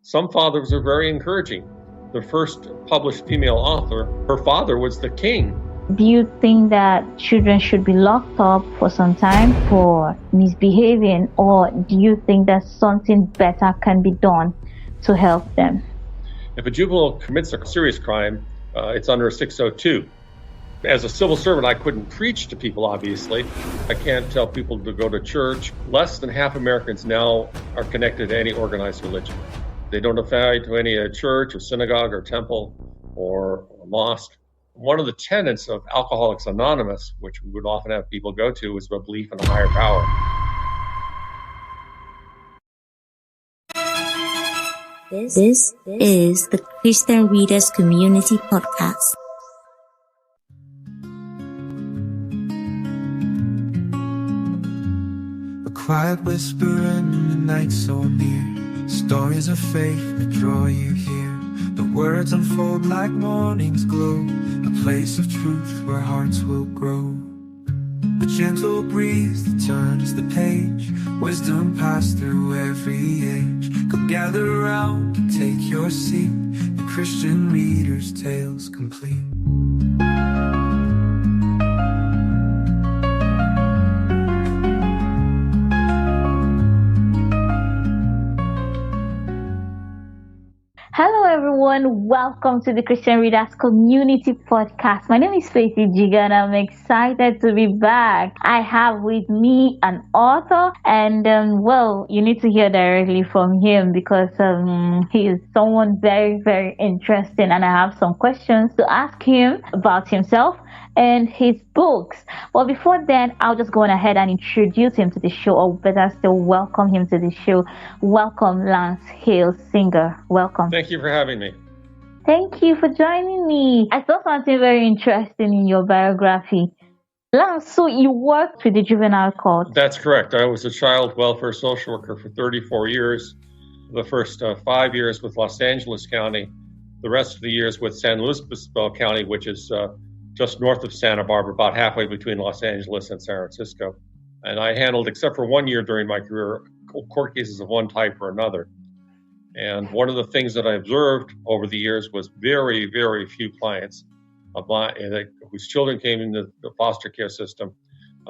Some fathers are very encouraging. The first published female author, her father was the king. Do you think that children should be locked up for some time for misbehaving, or do you think that something better can be done to help them? If a juvenile commits a serious crime, it's under 602. As a civil servant, I couldn't preach to people, obviously. I can't tell people to go to church. Less than half Americans now are connected to any organized religion. They don't affiliate to any church or synagogue or temple or mosque. One of the tenets of Alcoholics Anonymous, which we would often have people go to, is a belief in a higher power. This is the Christian Readers Community Podcast. A quiet whisper in the night so near, stories of faith that draw you here. The words unfold like morning's glow, a place of truth where hearts will grow. A gentle breeze that turns the page, wisdom passed through every age. Come gather around and take your seat, the Christian Reader's Tales complete. Hello everyone, welcome to the Christian Readers Community Podcast. My name is Faithy Jiga and I'm excited to be back. I have with me an author and you need to hear directly from him because he is someone very, very interesting, and I have some questions to ask him about himself and his books. But before then, I'll just go on ahead and introduce him to the show, or better still, welcome him to the show. Welcome, Lance Hillsinger. Welcome. Thank you for having me. Thank you for joining me. I saw something very interesting in your biography. Lance, so you worked with the Juvenile Court. That's correct. I was a child welfare social worker for 34 years. The first 5 years with Los Angeles County, the rest of the years with San Luis Obispo County, which is just north of Santa Barbara, about halfway between Los Angeles and San Francisco. And I handled, except for 1 year during my career, court cases of one type or another. And one of the things that I observed over the years was very, very few clients of mine whose children came into the foster care system,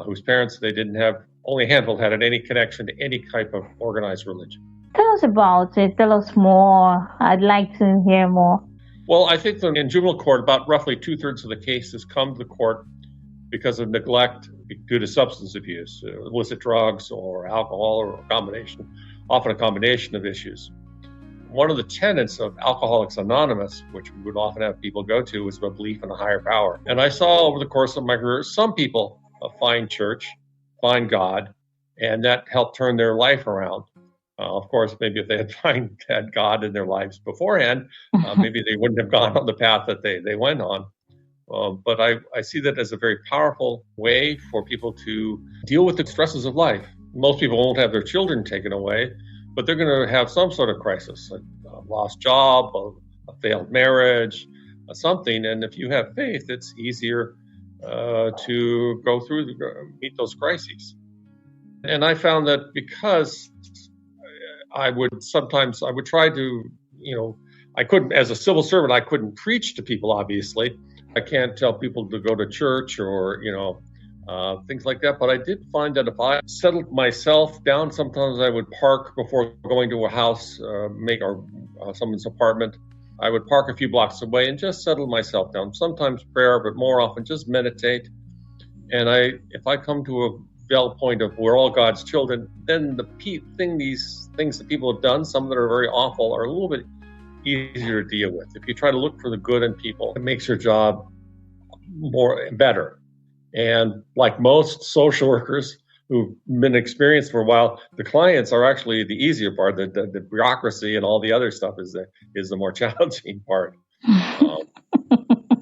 whose parents they didn't have, only a handful had any connection to any type of organized religion. Tell us about it. Tell us more. I'd like to hear more. Well, I think that in juvenile court, about roughly 2/3 of the cases come to the court because of neglect due to substance abuse, illicit drugs or alcohol, or often a combination of issues. One of the tenets of Alcoholics Anonymous, which we would often have people go to, is a belief in a higher power. And I saw over the course of my career, some people find church, find God, and that helped turn their life around. Of course, maybe if they had God in their lives beforehand, maybe they wouldn't have gone on the path that they went on. But I see that as a very powerful way for people to deal with the stresses of life. Most people won't have their children taken away, but they're going to have some sort of crisis, a lost job, a failed marriage, something. And if you have faith, it's easier to go through, meet those crises. And I found that because I would try to, I couldn't, as a civil servant, I couldn't preach to people, obviously. I can't tell people to go to church or, things like that. But I did find that if I settled myself down, sometimes I would park before going to a house, someone's apartment. I would park a few blocks away and just settle myself down. Sometimes prayer, but more often just meditate. And if I come to a point of we're all God's children, then these things that people have done, some that are very awful, are a little bit easier to deal with. If you try to look for the good in people, it makes your job better. And like most social workers who've been experienced for a while, the clients are actually the easier part. The bureaucracy and all the other stuff is the more challenging part.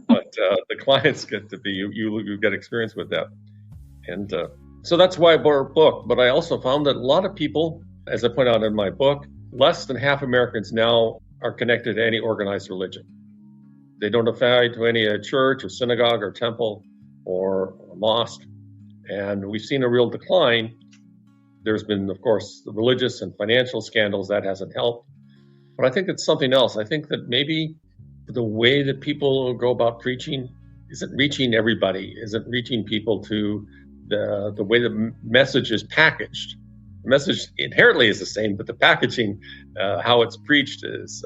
But the clients get to be you get experience with that, and so that's why I bought a book. But I also found that a lot of people, as I point out in my book, less than half Americans now are connected to any organized religion. They don't affiliate to any church or synagogue or temple or mosque. And we've seen a real decline. There's been, of course, the religious and financial scandals that hasn't helped. But I think it's something else. I think that maybe the way that people go about preaching isn't reaching everybody, isn't reaching people to the way the message is packaged. The message inherently is the same, but the packaging, how it's preached, is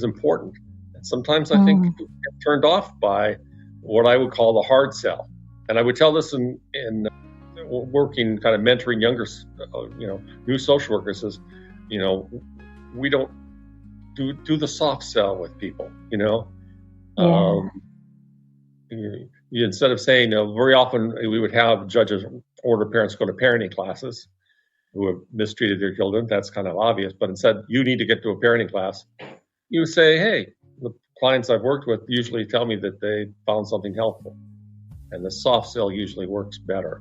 important. And sometimes I think people get turned off by what I would call the hard sell. And I would tell this in working, kind of mentoring younger, new social workers, is, we don't do the soft sell with people, instead of saying, very often we would have judges order parents go to parenting classes who have mistreated their children. That's kind of obvious, but instead, you need to get to a parenting class. You say, hey, the clients I've worked with usually tell me that they found something helpful, and the soft sell usually works better.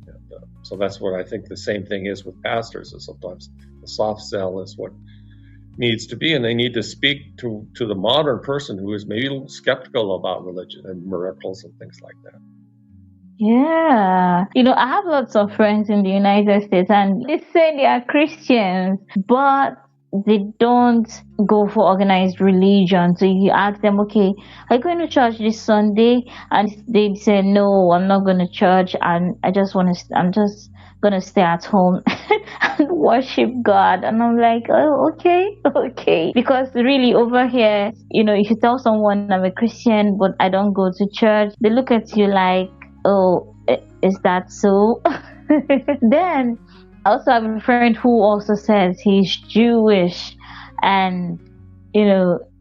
And, so that's what I think the same thing is with pastors, is sometimes the soft sell is what needs to be, and they need to speak to the modern person who is maybe a little skeptical about religion and miracles and things like that. Yeah. I have lots of friends in the United States, and they say they are Christians, but they don't go for organized religion. So you ask them, okay, are you going to church this Sunday? And they say, no, I'm not going to church, and I'm just going to stay at home and worship God. And I'm like, oh, okay. Because really over here, if you tell someone I'm a Christian, but I don't go to church, they look at you like, oh, is that so? Then I also have a friend who also says he's Jewish, and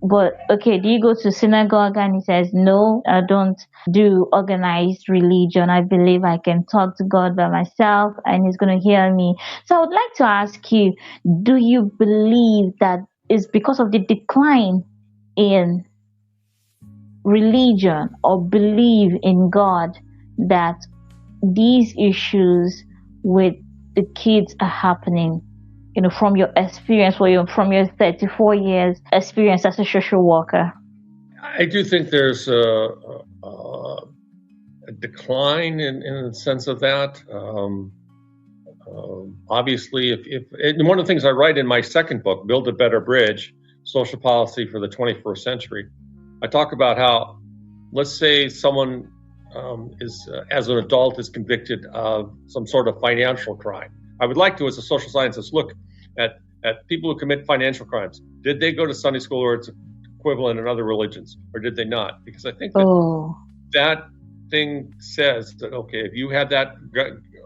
but okay, do you go to synagogue? And he says, no, I don't do organized religion. I believe I can talk to God by myself and he's going to hear me. So I would like to ask you, do you believe that it's because of the decline in religion or belief in God that these issues with the kids are happening? From your experience, from your 34 years experience as a social worker? I do think there's a decline in the sense of that. Obviously, if one of the things I write in my second book, Build a Better Bridge, Social Policy for the 21st Century, I talk about how, let's say someone as an adult is convicted of some sort of financial crime. I would like to, as a social scientist, look at people who commit financial crimes. Did they go to Sunday school or its equivalent in other religions, or did they not? Because I think that thing says that, okay, if you had that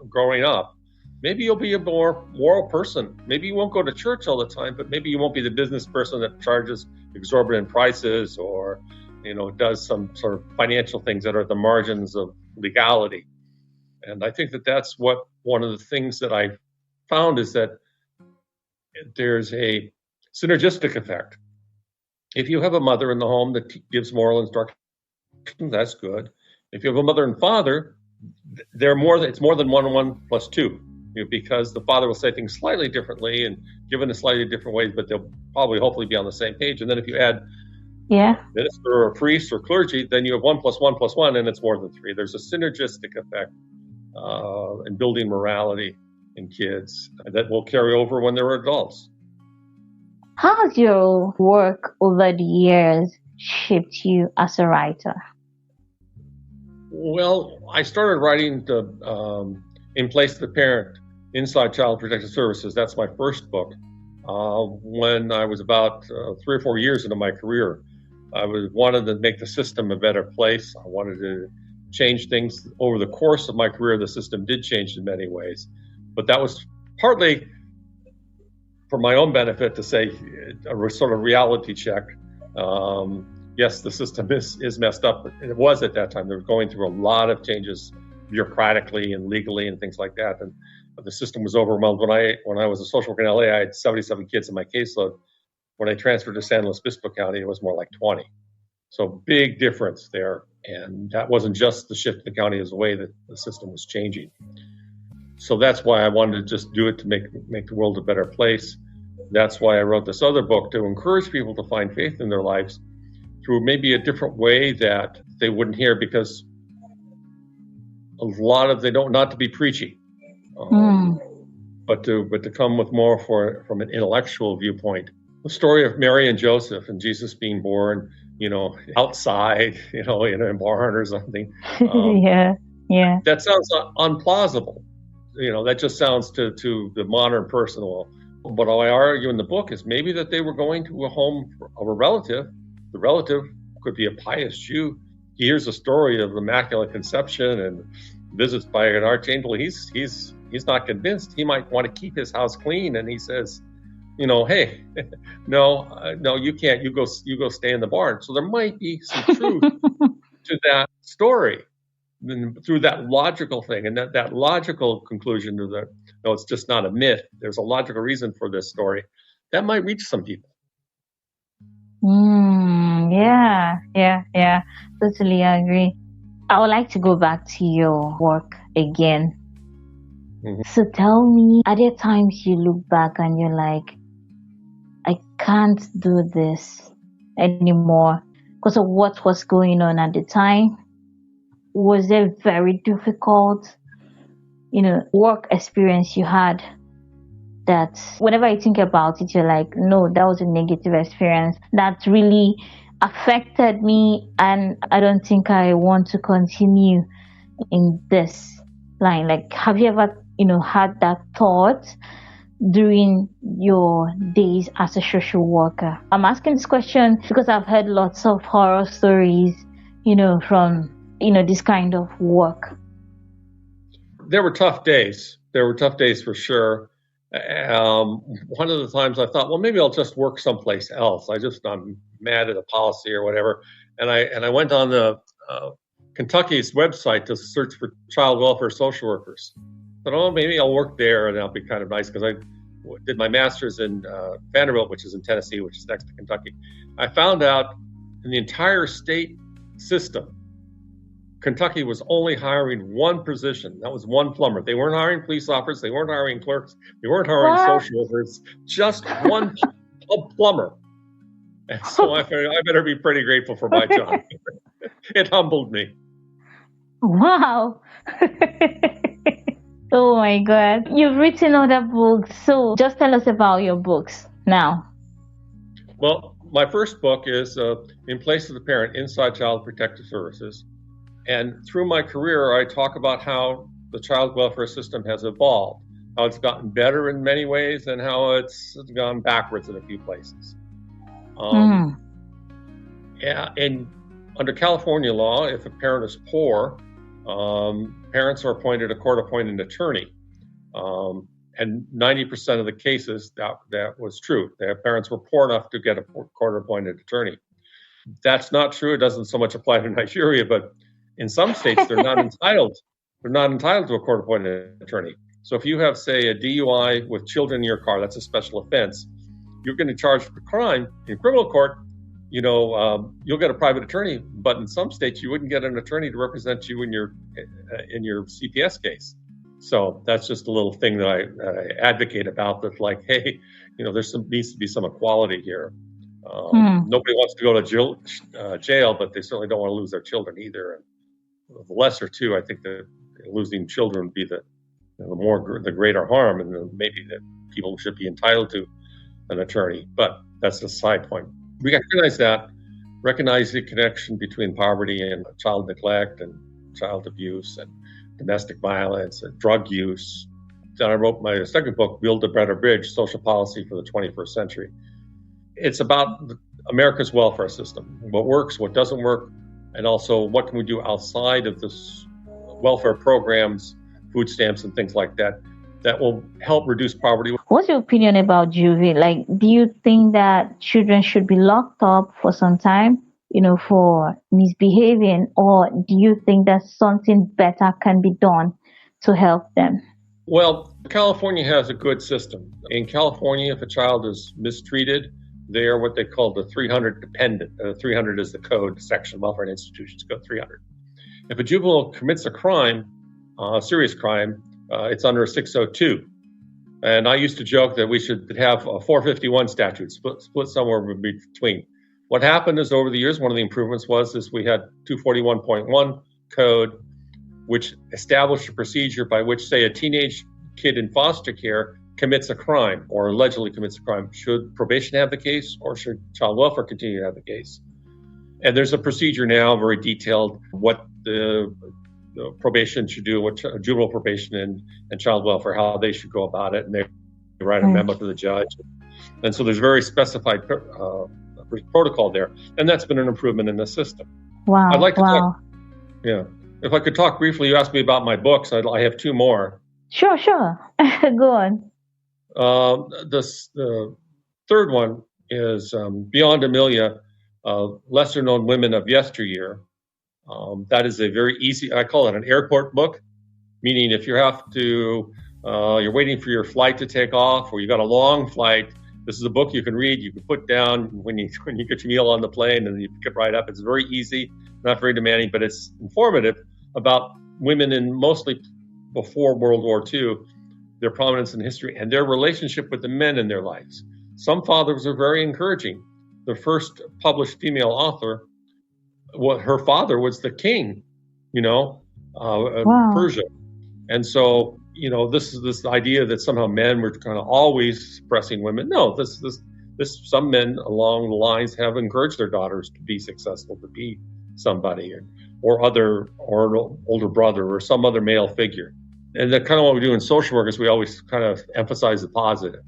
growing up, maybe you'll be a more moral person. Maybe you won't go to church all the time, but maybe you won't be the business person that charges exorbitant prices or, does some sort of financial things that are at the margins of legality. And I think that that's what one of the things that I found is that there's a synergistic effect. If you have a mother in the home that gives moral instruction, that's good. If you have a mother and father, it's more than 1 and 1 plus 2, because the father will say things slightly differently and given in slightly different ways, but they'll probably hopefully be on the same page. And then if you add minister or priest or clergy, then you have 1 plus 1 plus 1, and it's more than 3. There's a synergistic effect in building morality in kids that will carry over when they're adults. How has your work over the years shaped you as a writer? Well, I started writing In Place of the Parent, Inside Child Protective Services. That's my first book. When I was about 3 or 4 years into my career, I wanted to make the system a better place. I wanted to change things. Over the course of my career, the system did change in many ways. But that was partly for my own benefit, to say a sort of reality check. Yes, the system is messed up. It was at that time. They were going through a lot of changes bureaucratically and legally and things like that. And the system was overwhelmed. When I was a social worker in LA, I had 77 kids in my caseload. When I transferred to San Luis Obispo County, it was more like 20. So big difference there. And that wasn't just the shift of the county, as the way that the system was changing. So that's why I wanted to just do it to make the world a better place. That's why I wrote this other book, to encourage people to find faith in their lives through maybe a different way that they wouldn't hear, because a lot of not to be preachy, but to come with more from an intellectual viewpoint the story of Mary and Joseph and Jesus being born, outside, in a barn or something. Yeah. That sounds unplausible. That just sounds to the modern person. Well, what I argue in the book is maybe that they were going to a home of a relative. The relative could be a pious Jew. He hears a story of Immaculate Conception and visits by an archangel. He's not convinced. He might want to keep his house clean, and he says, hey, no, you can't. You go stay in the barn. So there might be some truth to that story, through that logical thing, and that logical conclusion to no, it's just not a myth. There's a logical reason for this story that might reach some people. Yeah. Totally agree. I would like to go back to your work again. Mm-hmm. So tell me, are there times you look back and you're like, I can't do this anymore because of what was going on at the time? Was there very difficult, work experience you had that whenever I think about it, you're like, no, that was a negative experience that really affected me, and I don't think I want to continue in this line? Like, have you ever, had that thought during your days as a social worker? I'm asking this question because I've heard lots of horror stories, from, this kind of work. There were tough days. There were tough days for sure. One of the times I thought, well, maybe I'll just work someplace else. I'm mad at a policy or whatever. And I went on the Kentucky's website to search for child welfare social workers. But maybe I'll work there and that'll be kind of nice, because I did my master's in Vanderbilt, which is in Tennessee, which is next to Kentucky. I found out in the entire state system, Kentucky was only hiring one position. That was one plumber. They weren't hiring police officers. They weren't hiring clerks. They weren't hiring social workers. Just one plumber. And so I figured I better be pretty grateful for my job. It humbled me. Wow. Oh my God. You've written other books. So just tell us about your books now. Well, my first book is In Place of the Parent, Inside Child Protective Services. And through my career, I talk about how the child welfare system has evolved, how it's gotten better in many ways, and how it's gone backwards in a few places. And under California law, if a parent is poor, parents are appointed a court-appointed attorney. And 90% of the cases, that was true. Their parents were poor enough to get a court-appointed attorney. That's not true. It doesn't so much apply to Nigeria, but in some states, they're not entitled. They're not entitled to a court-appointed attorney. So if you have, say, a DUI with children in your car, that's a special offense. You're going to charge for crime in criminal court. You'll get a private attorney, but in some states, you wouldn't get an attorney to represent you in your CPS case. So that's just a little thing that I advocate about. That, like, hey, needs to be some equality here. Nobody wants to go to jail, but they certainly don't want to lose their children either. And the lesser two, I think that losing children would be the greater harm, and maybe that people should be entitled to an attorney. But that's a side point. We recognize the connection between poverty and child neglect and child abuse and domestic violence and drug use. Then I wrote my second book, Build a Better Bridge, Social Policy for the 21st Century. It's about America's welfare system, what works, what doesn't work, and also what can we do outside of this welfare programs, food stamps and things like that will help reduce poverty. What's your opinion about juvie? Like, do you think that children should be locked up for some time, for misbehaving, or do you think that something better can be done to help them? Well, California has a good system. In California, if a child is mistreated, they are what they call the 300 dependent. 300 is the code section, Welfare and Institutions Code 300. If a juvenile commits a crime, a serious crime, it's under 602. And I used to joke that we should have a 451 statute, split somewhere between. What happened is, over the years, one of the improvements is we had 241.1 code, which established a procedure by which, say, a teenage kid in foster care commits a crime or allegedly commits a crime, should probation have the case or should child welfare continue to have the case? And there's a procedure now, very detailed, what the probation should do, what juvenile probation and child welfare, how they should go about it, and they write a memo to the judge. And so there's very specified protocol there, and that's been an improvement in the system. Wow. I'd like to talk. Yeah, if I could talk briefly, you asked me about my books. I have two more. Sure. Go on. The third one is Beyond Amelia, Lesser Known Women of Yesteryear. That is a very easy, I call it an airport book, meaning if you have to, you're waiting for your flight to take off, or you got a long flight, this is a book you can read, you can put down when you get your meal on the plane, and you pick it right up. It's very easy, not very demanding, but it's informative about women in mostly before World War II, their prominence in history, and their relationship with the men in their lives. Some fathers are very encouraging. The first published female author, her father was the king, of Persia. And so, this is this idea that somehow men were kind of always suppressing women. No, some men along the lines have encouraged their daughters to be successful, to be somebody, or an older brother or some other male figure. And that kind of what we do in social work is we always kind of emphasize the positive.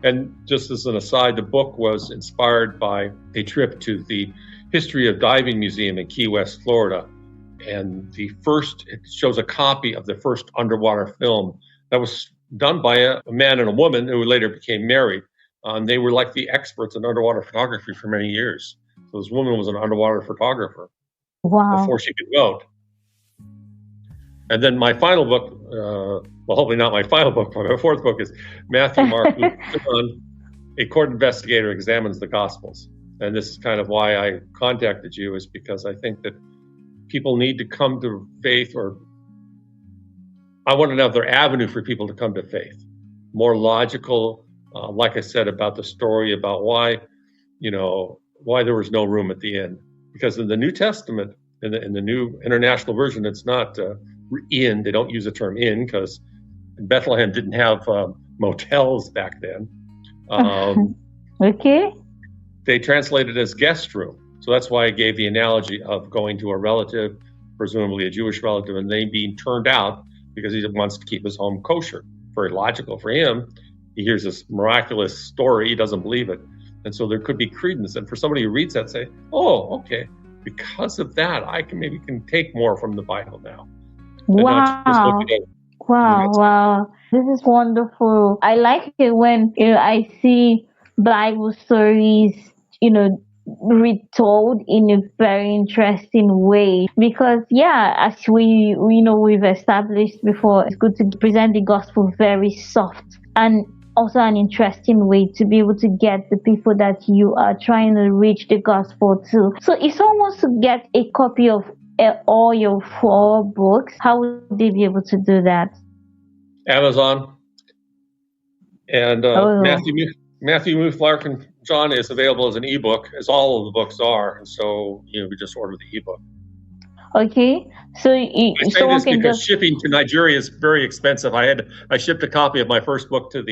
And just as an aside, the book was inspired by a trip to the History of Diving Museum in Key West, Florida. And it shows a copy of the first underwater film that was done by a man and a woman who later became married. They were like the experts in underwater photography for many years. So this woman was an underwater photographer before she could vote. And then my final book, hopefully not my final book, but my fourth book is Matthew, Mark, Luke, John, A Court Investigator Examines the Gospels. And this is kind of why I contacted you, is because I think that people need to come to faith, or I want another avenue for people to come to faith. More logical, like I said, about the story about why there was no room at the inn. Because in the New Testament, in the New International Version, it's not inn. They don't use the term inn because Bethlehem didn't have motels back then. Okay. They translated it as guest room. So that's why I gave the analogy of going to a relative, presumably a Jewish relative, and they being turned out because he wants to keep his home kosher. Very logical for him. He hears this miraculous story. He doesn't believe it. And so there could be credence. And for somebody who reads that, say, oh, okay, because of that, I can take more from the Bible now. Wow. Wow. This is wonderful. I like it when I see Bible stories, retold in a very interesting way, because as we've established before, it's good to present the gospel very soft and also an interesting way to be able to get the people that you are trying to reach the gospel to. So if someone wants to get a copy of all your 4 books, how would they be able to do that? Amazon. And Matthew, Luke, Mark, and John is available as an ebook, as all of the books are. And so, we just order the ebook. Okay. So I say this because shipping to Nigeria is very expensive. I shipped a copy of my first book to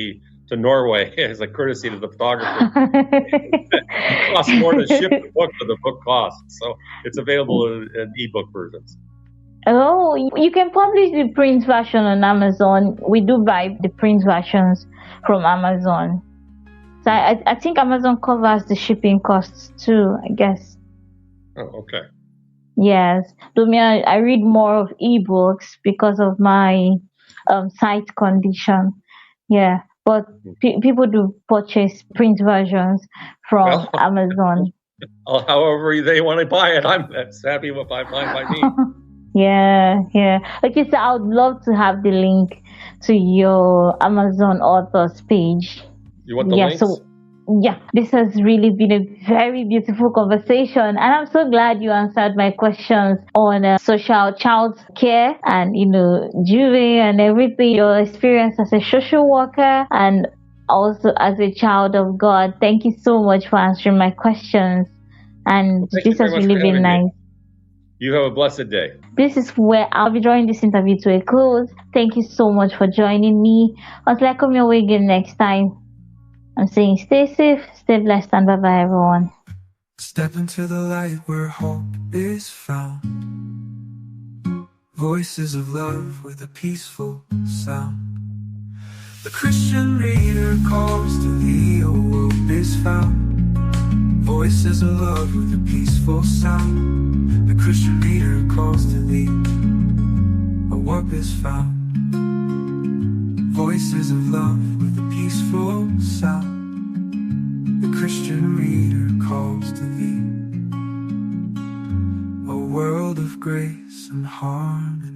Norway as a courtesy to the photographer. It costs more to ship the book than the book costs. So it's available in ebook versions. Oh, you can publish the print version on Amazon. We do buy the print versions from Amazon. So I think Amazon covers the shipping costs too, I guess. Oh, okay. Yes. I read more of ebooks because of my sight condition. Yeah. But people do purchase print versions from Amazon. However they want to buy it, I'm happy if I find my need. Yeah. Okay, so I would love to have the link to your Amazon authors page. You want the links? This has really been a very beautiful conversation, and I'm so glad you answered my questions on social child care and Juve and everything, your experience as a social worker and also as a child of God. Thank you so much for answering my questions, and this has really been nice. You have a blessed day. This is where I'll be drawing this interview to a close. Thank you so much for joining me. Until I come your way again next time, I'm saying stay safe, stay blessed, and bye bye, everyone. Step into the light where hope is found. Voices of love with a peaceful sound. The Christian reader calls to thee, a hope is found. Voices of love with a peaceful sound. The Christian reader calls to thee, a warp is found. Voices of love with a peaceful sound. The Christian reader calls to thee, a world of grace and harmony.